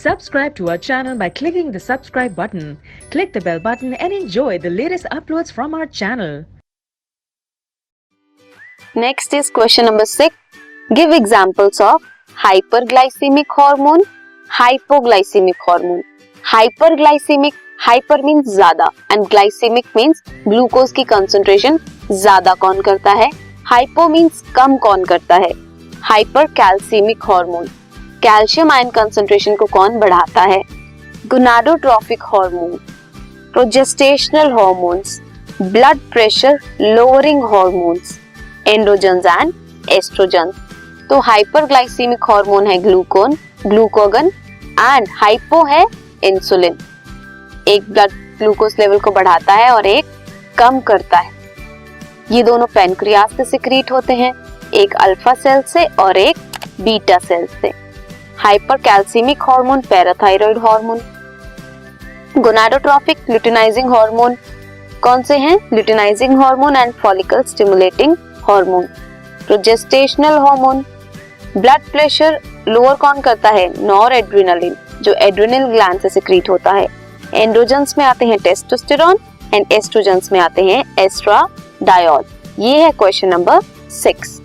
Subscribe to our channel by clicking the subscribe button. Click the bell button and enjoy the latest uploads from our channel. Next is question number 6. Give examples of hyperglycemic hormone, hypoglycemic hormone. Hyperglycemic, hyper means ज्यादा and glycemic means glucose की concentration ज्यादा कौन करता है. Hypo means कम कौन करता है. Hyper calcaemic hormone, calcium ion concentration को कौन बढ़ाता है. Gonadotrophic hormone, progestational hormones, blood pressure lowering hormones, androgens and oestrogens. तो हाइपरग्लाइसेमिक हार्मोन है ग्लूकोन, ग्लूकोगन एंड हाइपो है इंसुलिन. एक ब्लड ग्लूकोज लेवल को बढ़ाता है और एक कम करता है. ये दोनों पैनक्रियास से सिक्रीट होते हैं, एक अल्फा सेल से और एक बीटा सेल से. Hyper calcaemic hormone parathyroid hormone. Gonadotrophic luteinising hormone कौन से हैं? Luteinising hormone and follicle stimulating hormone. Progestational hormone, blood pressure lower कौन करता है? नॉर एड्रेनालिन, जो एड्रेनल ग्लैंड से सिक्रीट होता है. एंड्रोजन्स में आते हैं टेस्टोस्टेरोन एंड एस्ट्रोजन्स में आते हैं एस्ट्राडायोल. ये है क्वेश्चन नंबर 6.